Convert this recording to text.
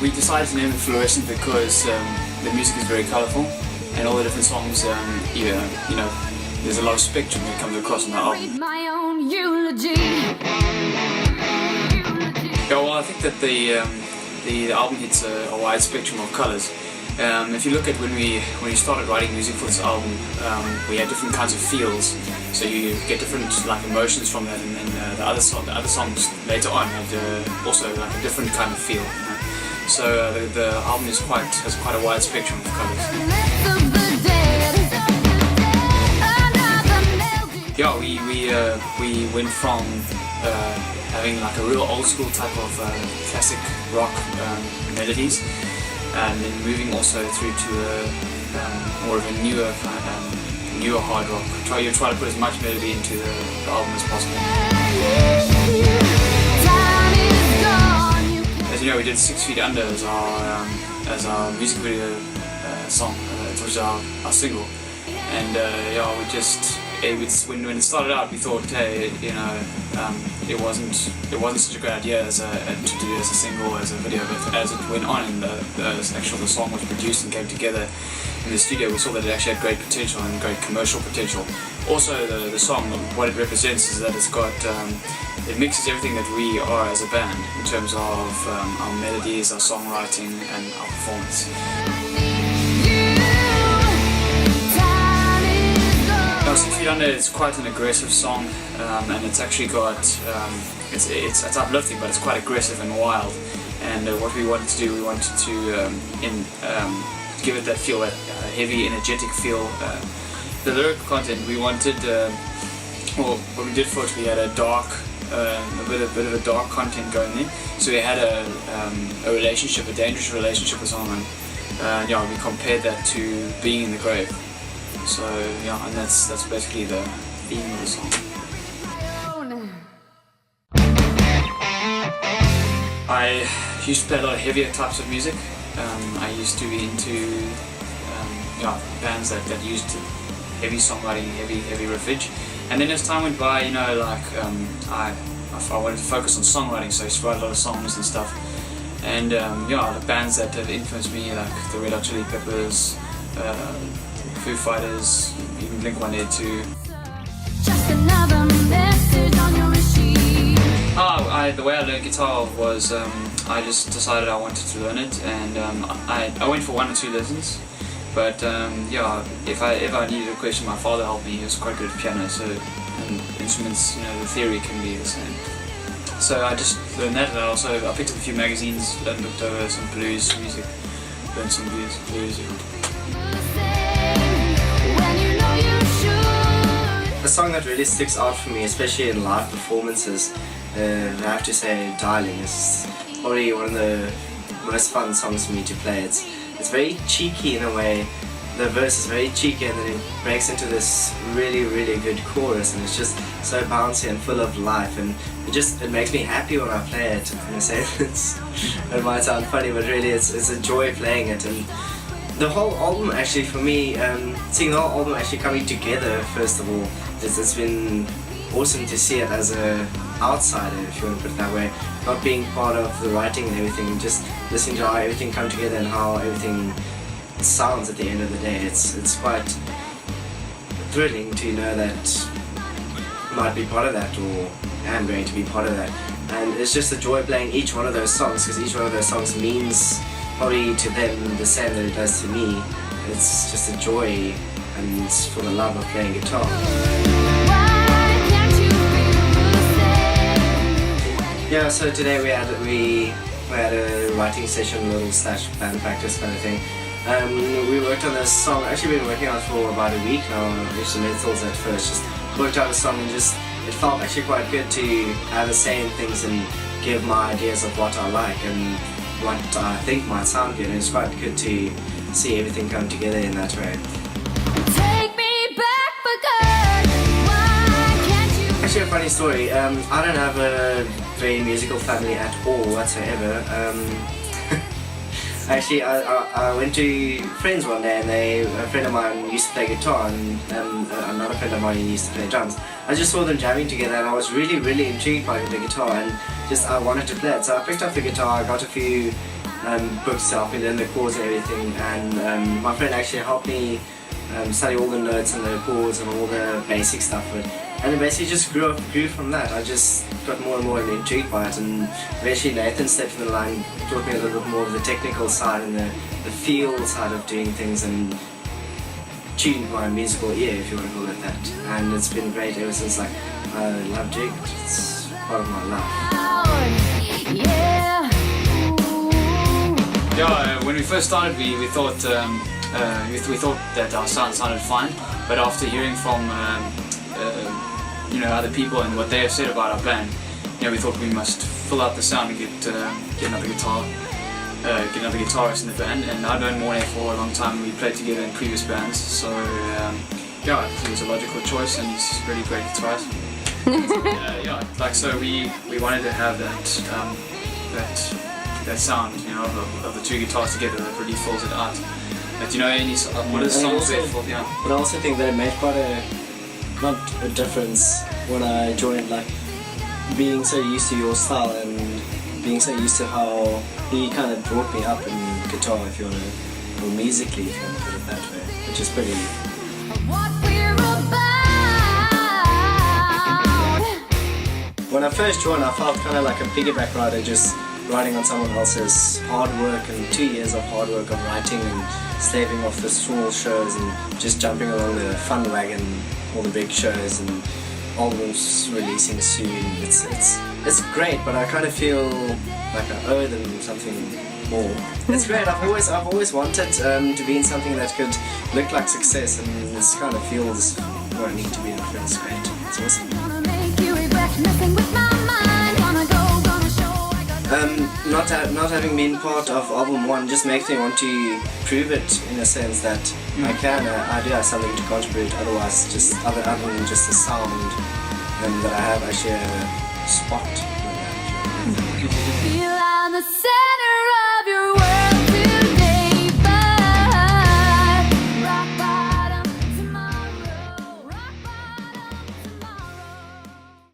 We decided to name it Fluorescent because the music is very colourful and all the different songs, you know, there's a lot of spectrum that comes across in the album. Yeah, well, I think that the album hits a wide spectrum of colours. If you look at when we started writing music for this album, we had different kinds of feels. So you get different like emotions from that, and then the other songs later on had also like a different kind of feel. You know? So the album has quite a wide spectrum of colours. Yeah, we went from having like a real old school type of classic rock melodies, and then moving also through to more of a newer hard rock. You try to put as much melody into the album as possible. As you know, we did 6 Feet Under as our music video song, which was our single, and yeah, we just. When it started out, we thought, hey, you know, it wasn't such a great idea to do it as a single, as a video. But as it went on and the song was produced and came together in the studio, we saw that it actually had great potential and great commercial potential. Also, the song, what it represents is that it's got it mixes everything that we are as a band in terms of our melodies, our songwriting, and our performance. 6 Feet Under is quite an aggressive song, and it's actually got it's uplifting, but it's quite aggressive and wild. And what we wanted to do, we wanted to give it that feel, that heavy, energetic feel. The lyric content, we wanted, well, what we did for it, we had a bit of a dark content going in. So we had a relationship, a dangerous relationship with someone. Yeah, we compared that to being in the grave. So yeah, and that's basically the theme of the song. I used to play a lot of heavier types of music. I used to be into bands that used heavy songwriting, heavy riffage. And then as time went by, you know, like I wanted to focus on songwriting, so I used to write a lot of songs and stuff. And the bands that have influenced me, like the Red Hot Chili Peppers, Foo Fighters, even Blink-182. The way I learned guitar was I just decided I wanted to learn it, and I went for 1 or 2 lessons. But if I ever needed a question, my father helped me. He was quite good at piano, so instruments, you know, the theory can be the same. So I just learned that, and I picked up a few magazines, looked over some blues music, learned some blues. The song that really sticks out for me, especially in live performances, I have to say Dialing is probably one of the most fun songs for me to play. It's very cheeky in a way. The verse is very cheeky, and then it breaks into this really, really good chorus, and it's just so bouncy and full of life, and it makes me happy when I play it. I'm gonna say it might sound funny, but really it's a joy playing it. And the whole album, actually, for me, seeing the whole album actually coming together, first of all, it's been awesome to see it as an outsider, if you want to put it that way, not being part of the writing and everything, just listening to how everything come together and how everything sounds at the end of the day. It's quite thrilling to know that I might be part of that, or am going to be part of that. And it's just a joy playing each one of those songs, because each one of those songs means probably to them the same that it does to me. It's just a joy and for the love of playing guitar. Yeah, so today we had a writing session, little / band practice kind of thing. We worked on this song. Actually been working on it for about a week now. Instrumentals at first, just worked out a song, and just it felt actually quite good to have a say in things and give my ideas of what I like and what I think might sound good. And it's quite good to see everything come together in that way. Take me back for good. Why can't you? Actually, a funny story. I don't have a very musical family at all whatsoever. Actually, I went to friends one day, and a friend of mine used to play guitar, and another friend of mine used to play drums. I just saw them jamming together, and I was really, really intrigued by the guitar, and just I wanted to play it. So I picked up the guitar, I got a few books to help me learn the chords and everything. And my friend actually helped me study all the notes and the chords and all the basic stuff. And it basically just grew from that. I just got more and more intrigued by it, and eventually Nathan stepped in the line, taught me a little bit more of the technical side and the feel side of doing things, and tuned my musical ear, if you want to call it that. And it's been great ever since. Like, I love doing it. It's part of my life. Yeah. Yeah, when we first started, we thought we thought that our sound sounded fine, but after hearing from other people and what they have said about our band, we thought we must fill out the sound and get another guitarist in the band. And I've known Morne for a long time. We played together in previous bands, so I think it was a logical choice, and he's a really great guitarist. So we wanted to have that sound, of the two guitars together that really fills it out. But what is songs there for? Yeah. But I also think that it made quite a difference when I joined, like being so used to your style and being so used to how he kind of brought me up in guitar, if you want to, or musically, if you want to put it that way, which is pretty. What we're about. When I first joined, I felt kind of like a piggyback rider, just riding on someone else's hard work and 2 years of hard work of writing and slaving off the small shows and just jumping along the fun wagon, all the big shows and albums releasing soon. It's great, but I kind of feel like I owe them something more. It's great. I've always wanted to be in something that could look like success, and this kind of feels where I need to be. It feels great. It's awesome. Wanna make you regret messing with my mind. Gonna show I got Not having been part of album 1 just makes me want to prove it, in a sense that I do have something to contribute. Otherwise, just other than just the sound, and that I have actually a spot